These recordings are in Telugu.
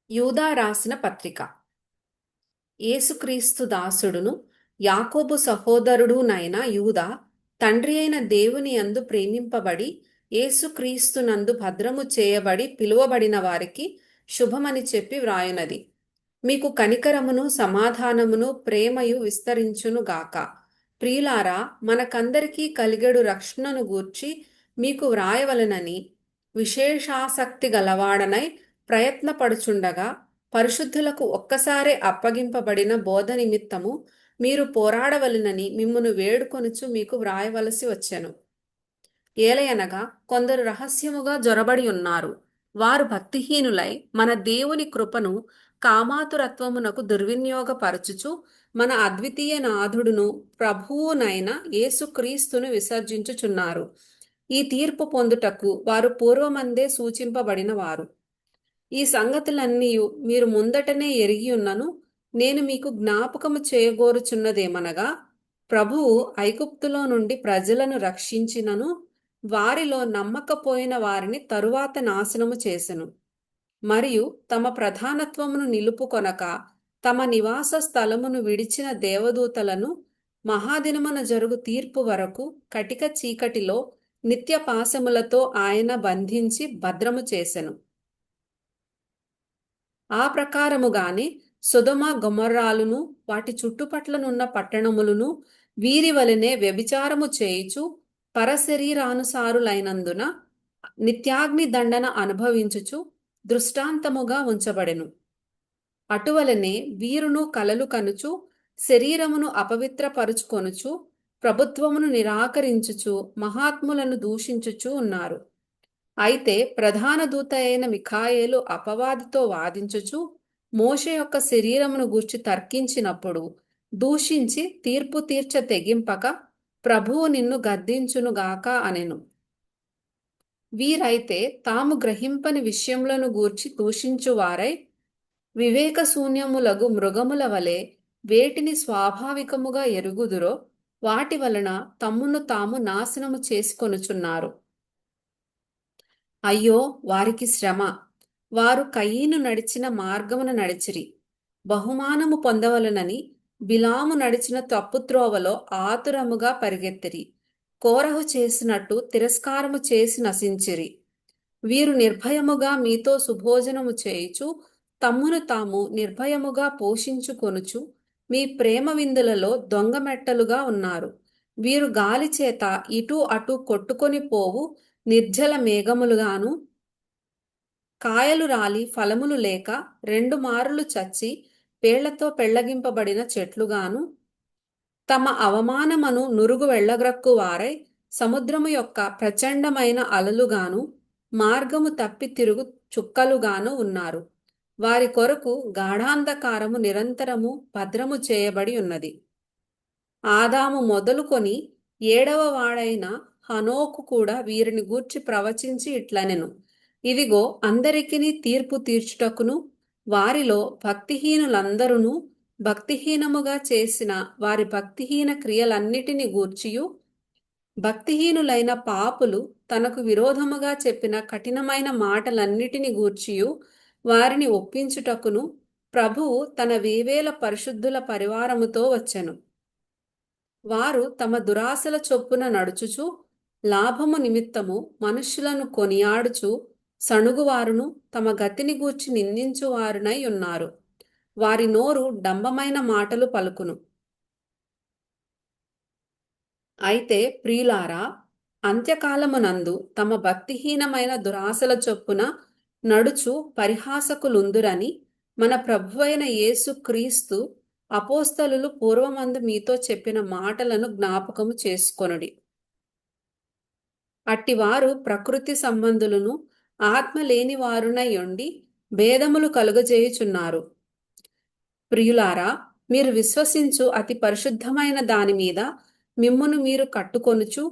యూదా రాసిన పత్రిక. యేసుక్రీస్తు దాసుడును యాకోబు సహోదరుడునైన యూదా, తండ్రి అయిన దేవుని యందు ప్రేమింపబడి యేసుక్రీస్తునందు భద్రము చేయబడి పిలువబడిన వారికి శుభమని చెప్పి వ్రాయునది. మీకు కనికరమును సమాధానమును ప్రేమయు విస్తరించునుగాక. ప్రియులారా, మనకందరికీ కలిగెడు రక్షణను గూర్చి మీకు వ్రాయవలెనని విశేషాసక్తి గలవాడనై ప్రయత్నపడుచుండగా, పరిశుద్ధులకు ఒక్కసారే అప్పగింపబడిన బోధ నిమిత్తము మీరు పోరాడవలెనని మిమ్మును వేడుకొనుచు మీకు వ్రాయవలసి వచ్చెను. ఏలయనగా కొందరు రహస్యముగా జొరబడి ఉన్నారు. వారు భక్తిహీనులై మన దేవుని కృపను కామాతురత్వమునకు దుర్వినియోగపరచుచు మన అద్వితీయ నాథుడును ప్రభువునైన యేసుక్రీస్తును విసర్జించుచున్నారు. ఈ తీర్పు పొందుటకు వారు పూర్వమందే సూచింపబడిన వారు. ఈ సంగతులన్నీ మీరు ముందటనే ఎరిగి ఉన్నను. నేను మీకు జ్ఞాపకము చేయగోరుచున్నదేమనగా, ప్రభువు ఐగుప్తులో నుండి ప్రజలను రక్షించినను వారిలో నమ్మకపోయిన వారిని తరువాత నాశనము చేసెను. మరియు తమ ప్రధానత్వమును నిలుపుకొనక తమ నివాస స్థలమును విడిచిన దేవదూతలను మహాదినమున జరుగు తీర్పు వరకు కటిక చీకటిలో నిత్య పాశములతో ఆయన బంధించి భద్రము చేసెను. ఆ ప్రకారముగానే సొదొమ గొమొర్రాలును వాటి చుట్టుపట్లనున్న పట్టణములను వీరి వలెనే వ్యభిచారము చేయుచు పరశరీరానుసారులైనందున నిత్యాగ్ని దండన అనుభవించుచు దృష్టాంతముగా ఉంచబడెను. అటువలనే వీరును కలలు కనుచు శరీరమును అపవిత్రపరుచుకొనుచు ప్రభుత్వమును నిరాకరించుచు మహాత్ములను దూషించుచు ఉన్నారు. అయితే ప్రధాన దూత అయిన మిఖాయేలు అపవాదితో వాదించుచు మోషే యొక్క శరీరమును గూర్చి తర్కించినప్పుడు దూషించి తీర్పు తీర్చ తెగింపక ప్రభువు నిన్ను గద్దించునుగాక అనెను. వీరైతే తాము గ్రహింపని విషయములను గూర్చి దూషించువారై వివేక శూన్యములగు మృగముల వలె వేటిని స్వాభావికముగా ఎరుగుదురో వాటి వలన తమ్మును తాము నాశనము చేసుకొనుచున్నారు. అయ్యో వారికి శ్రమ! వారు కయీను నడిచిన మార్గమున నడిచిరి. బహుమానము పొందవలనని బిలాము నడిచిన తప్పుత్రోవలో ఆతురముగా పరిగెత్తిరి. కోరహు చేసినట్టు తిరస్కారము చేసి నశించిరి. వీరు నిర్భయముగా మీతో సుభోజనము చేయుచు తమ్మును తాము నిర్భయముగా పోషించుకొనుచు మీ ప్రేమ విందులలో దొంగమెట్టలుగా ఉన్నారు. వీరు గాలి చేత ఇటు అటు కొట్టుకొని పోవు నిర్జల మేఘములుగాను, కాయలు రాలి ఫలములు లేక 2 మారులు చచ్చి పేళ్లతో పెళ్లగింపబడిన చెట్లుగాను, తమ అవమానమును నురుగు వెళ్ళగ్రక్కు వారై సముద్రము యొక్క ప్రచండమైన అలలుగాను మార్గము తప్పి తిరుగు చుక్కలుగాను ఉన్నారు. వారి కొరకు గాఢాంధకారము నిరంతరము భద్రము చేయబడి ఉన్నది. ఆదాము మొదలుకొని 7వ వాడైన హనోకు కూడా వీరిని గూర్చి ప్రవచించి ఇట్లనెను. ఇదిగో, అందరికిని తీర్పు తీర్చుటకును వారిలో భక్తిహీనులందరూ భక్తిహీనముగా చేసిన వారి భక్తిహీన క్రియలన్నిటిని గూర్చియు, భక్తిహీనులైన పాపులు తనకు విరోధముగా చెప్పిన కఠినమైన మాటలన్నిటిని గూర్చియు వారిని ఒప్పించుటకును ప్రభువు తన వేవేల పరిశుద్ధుల పరివారముతో వచ్చెను. వారు తమ దురాశల చొప్పున నడుచుచు లాభము నిమిత్తము మనుష్యులను కొనియాడుచు సణుగువారును తమ గతిని గూర్చి నిందించువారునై ఉన్నారు. వారి నోరు డంబమైన మాటలు పలుకును. అయితే ప్రియులారా, అంత్యకాలమునందు తమ భక్తిహీనమైన దురాశల చొప్పున నడుచు పరిహాసకులుందురని మన ప్రభువైన యేసు క్రీస్తు అపోస్తలులు పూర్వమందు మీతో చెప్పిన మాటలను జ్ఞాపకము చేసుకొనుడి. అట్టివారు ప్రకృతి సంబంధులను ఆత్మ లేని వారునై ఉండి భేదములు కలుగజేయుచున్నారు. ప్రియులారా, మీరు విశ్వసించు అతి పరిశుద్ధమైన దాని మీద మిమ్మును మీరు కట్టుకొనుచు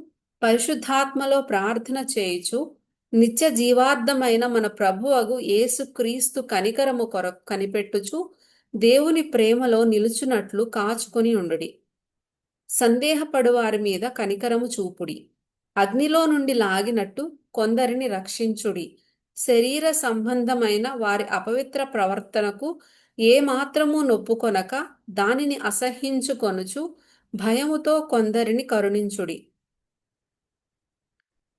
పరిశుద్ధాత్మలో ప్రార్థన చేయుచు నిత్య జీవార్థమైన మన ప్రభువగు యేసు క్రీస్తు కనికరము కొరకు కనిపెట్టుచు దేవుని ప్రేమలో నిలుచున్నట్లు కాచుకొని ఉండుడి. సందేహపడు వారి మీద కనికరము చూపుడి. అగ్నిలో నుండి లాగినట్టు కొందరిని రక్షించుడి. శరీర సంబంధమైన వారి అపవిత్ర ప్రవర్తనకు ఏమాత్రము నొప్పుకొనక దానిని అసహ్యించుకొనుచు భయముతో కొందరిని కరుణించుడి.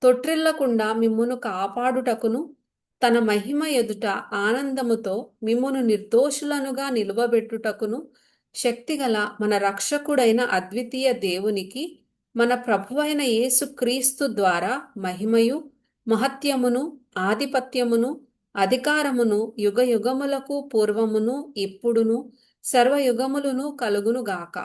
తొట్రిల్లకుండా మిమ్మును కాపాడుటకును తన మహిమ ఎదుట ఆనందముతో మిమ్మును నిర్దోషులనుగా నిలువబెట్టుటకును శక్తిగల మన రక్షకుడైన అద్వితీయ దేవునికి మన ప్రభువైన యేసు క్రీస్తు ద్వారా మహిమయు మహత్యమును ఆధిపత్యమును అధికారమును యుగయుగములకు పూర్వమును ఇప్పుడును సర్వయుగములును కలుగునుగాక.